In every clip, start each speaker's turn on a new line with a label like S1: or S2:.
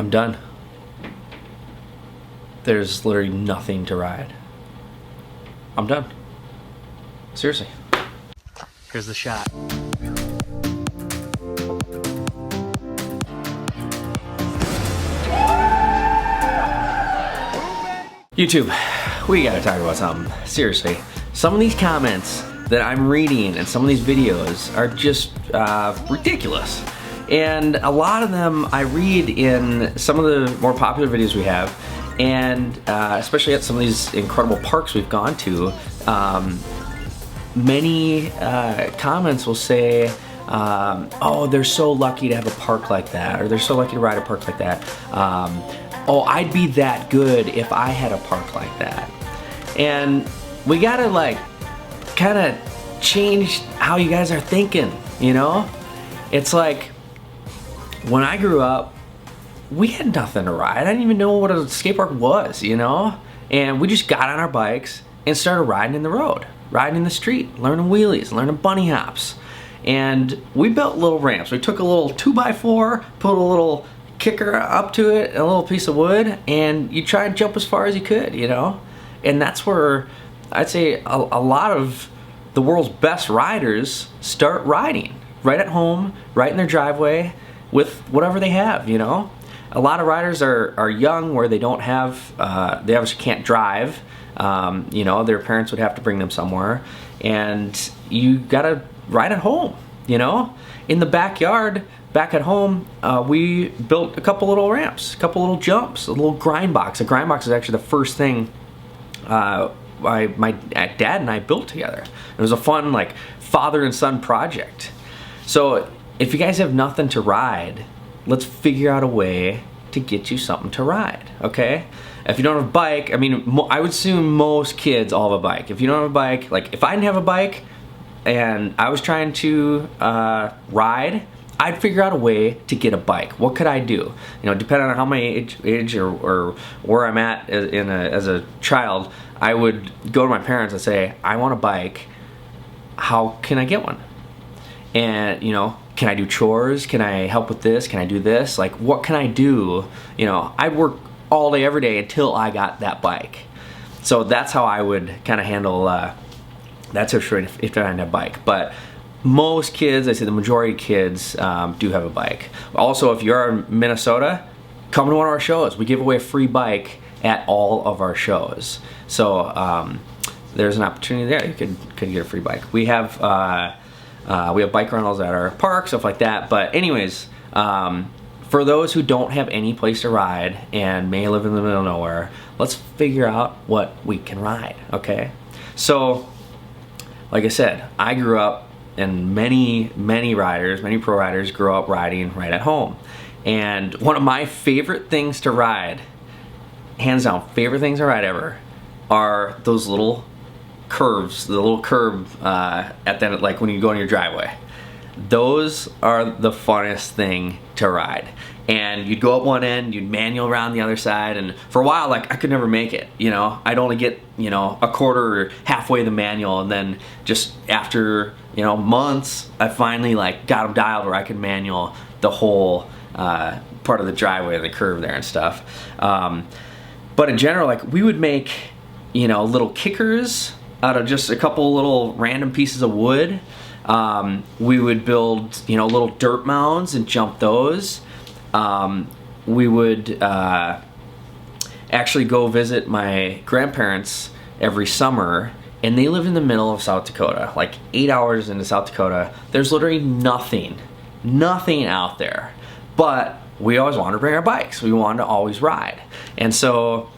S1: I'm done. There's literally nothing to ride. I'm done. Seriously. Here's the shot. YouTube, we gotta talk about something. Seriously. Some of these comments that I'm reading and some of these videos are just ridiculous. And a lot of them I read in some of the more popular videos we have, and especially at some of these incredible parks we've gone to, many comments will say, oh, they're so lucky to have a park like that, or they're so lucky to ride a park like that. Oh, I'd be that good if I had a park like that. And we gotta like kind of change how you guys are thinking, you know? It's like, when I grew up, we had nothing to ride. I didn't even know what a skate park was, you know? And we just got on our bikes and started riding in the road, riding in the street, learning wheelies, learning bunny hops. And we built little ramps. We took a little 2x4, put a little kicker up to it, a little piece of wood, and you try and jump as far as you could, you know? And that's where I'd say a lot of the world's best riders start riding. Right at home, right in their driveway, with whatever they have, you know? A lot of riders are young where they don't have, they obviously can't drive. You know, their parents would have to bring them somewhere. And you gotta ride at home, you know? In the backyard, back at home, we built a couple little ramps, a couple little jumps, a little grind box. A grind box is actually the first thing my dad and I built together. It was a fun, like, father and son project. So if you guys have nothing to ride, let's figure out a way to get you something to ride, okay? If you don't have a bike, I mean, I would assume most kids all have a bike. If you don't have a bike, like if I didn't have a bike and I was trying to ride, I'd figure out a way to get a bike. What could I do? You know, depending on how my age or where I'm at as a child, I would go to my parents and say, I want a bike. How can I get one? And, you know, can I do chores? Can I help with this? Can I do this? Like, what can I do? You know, I'd work all day, every day until I got that bike. So that's how I would kind of handle that situation if I didn't have a bike. But most kids, I say the majority of kids do have a bike. Also, if you're in Minnesota, come to one of our shows. We give away a free bike at all of our shows. So there's an opportunity there. You could get a free bike. We have bike rentals at our park, stuff like that. But anyways, for those who don't have any place to ride and may live in the middle of nowhere, let's figure out what we can ride, okay? So, like I said, I grew up, and many pro riders grew up riding right at home. And one of my favorite things to ride, hands down, favorite things to ride ever, are those little curves, the little curb at the end, like when you go in your driveway. Those are the funnest thing to ride. And you'd go up one end, you'd manual around the other side, and for a while, like, I could never make it, you know? I'd only get, you know, a quarter or halfway the manual, and then just after, you know, months, I finally, like, got them dialed where I could manual the whole part of the driveway, the curve there and stuff. But in general, like, we would make, you know, little kickers out of just a couple little random pieces of wood. We would build, you know, little dirt mounds and jump those. We would actually go visit my grandparents every summer, and they live in the middle of South Dakota, like 8 hours into South Dakota. There's literally nothing out there. But we always wanted to bring our bikes. We wanted to always ride. And so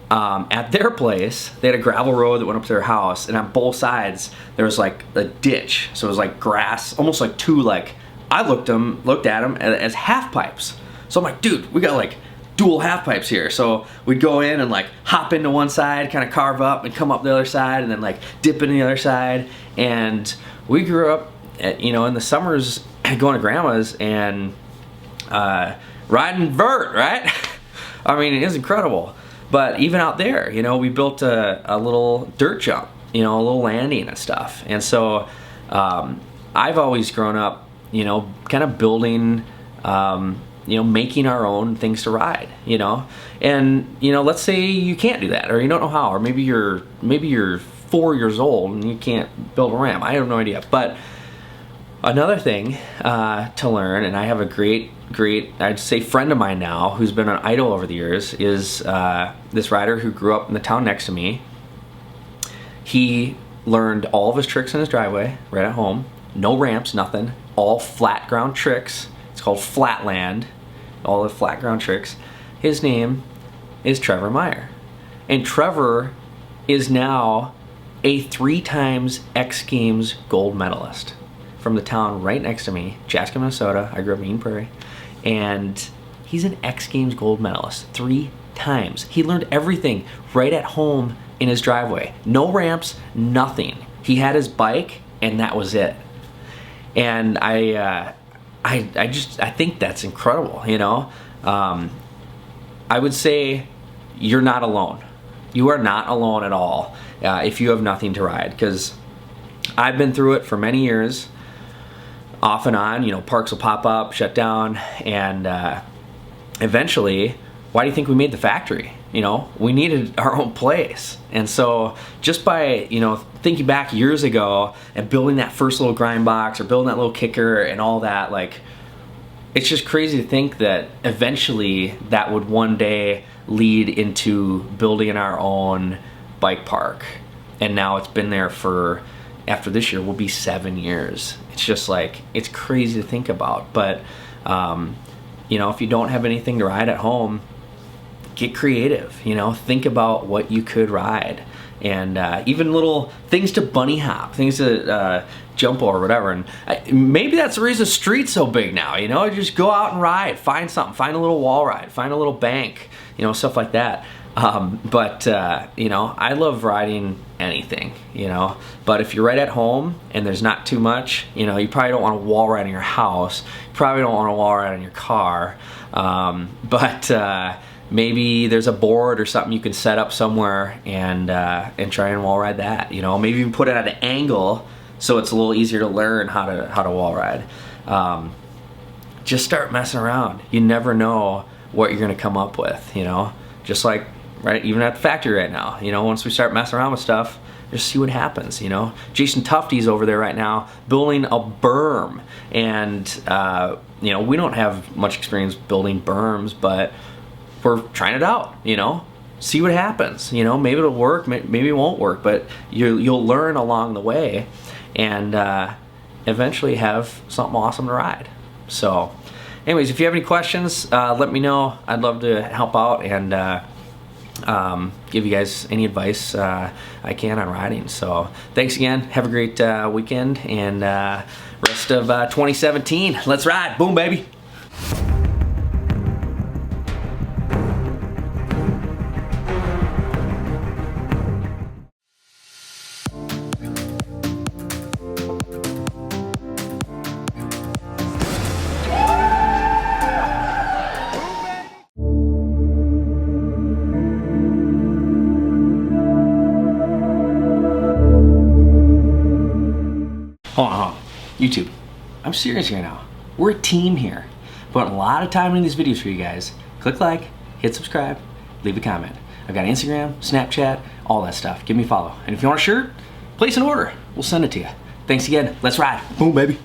S1: at their place, they had a gravel road that went up to their house, and on both sides there was like a ditch. So it was like grass, almost like two, like, I looked at them as half pipes. So I'm like, dude, we got like dual half pipes here. So we'd go in and like hop into one side, kind of carve up and come up the other side, and then like dip into the other side. And we grew up, you know, in the summers going to grandma's and riding vert, right? I mean, it was incredible. But even out there, you know, we built a little dirt jump, you know, a little landing and stuff. And so I've always grown up, you know, kind of building making our own things to ride, and let's say you can't do that, or you don't know how, or maybe you're 4 years old and you can't build a ramp. I have no idea. But another thing to learn, and I have a great, I'd say, friend of mine now who's been an idol over the years, is this rider who grew up in the town next to me. He learned all of his tricks in his driveway right at home. No ramps, nothing. All flat ground tricks. It's called Flatland. All the flat ground tricks. His name is Trevor Meyer. And Trevor is now a 3 times X Games gold medalist from the town right next to me, Chaska, Minnesota. I grew up in Eden Prairie. And he's an X Games gold medalist 3 times. He learned everything right at home in his driveway. No ramps, nothing. He had his bike and that was it. And I think that's incredible, I would say you're not alone. You are not alone at all if you have nothing to ride, because I've been through it for many years, off and on. Parks will pop up, shut down, and eventually, why do you think we made the factory? We needed our own place. And so just by, thinking back years ago and building that first little grind box or building that little kicker and all that, it's just crazy to think that eventually that would one day lead into building our own bike park. And now it's been there for, after this year, will be 7 years. It's just it's crazy to think about. But, if you don't have anything to ride at home, get creative, think about what you could ride. And even little things to bunny hop, things to jump over, whatever. And maybe that's the reason the street's so big now, just go out and ride, find something, find a little wall ride, find a little bank, stuff like that. But I love riding anything, but if you're right at home and there's not too much, you probably don't want to wall ride in your house, you probably don't want to wall ride in your car, but maybe there's a board or something you can set up somewhere and try and wall ride that. Maybe even put it at an angle so it's a little easier to learn how to wall ride. Just start messing around. You never know what you're gonna come up with. Just like even at the factory right now. Once we start messing around with stuff, just see what happens. Jason Tufty's over there right now building a berm, and we don't have much experience building berms, but we're trying it out, see what happens. Maybe it'll work, maybe it won't work, but you'll learn along the way and eventually have something awesome to ride. So anyways, if you have any questions, let me know. I'd love to help out and give you guys any advice I can on riding. So thanks again. Have a great weekend and rest of 2017. Let's ride. Boom, baby. Hold on. YouTube, I'm serious right now. We're a team here. Putting a lot of time into these videos for you guys. Click like, hit subscribe, leave a comment. I've got Instagram, Snapchat, all that stuff. Give me a follow. And if you want a shirt, place an order. We'll send it to you. Thanks again. Let's ride. Boom, baby.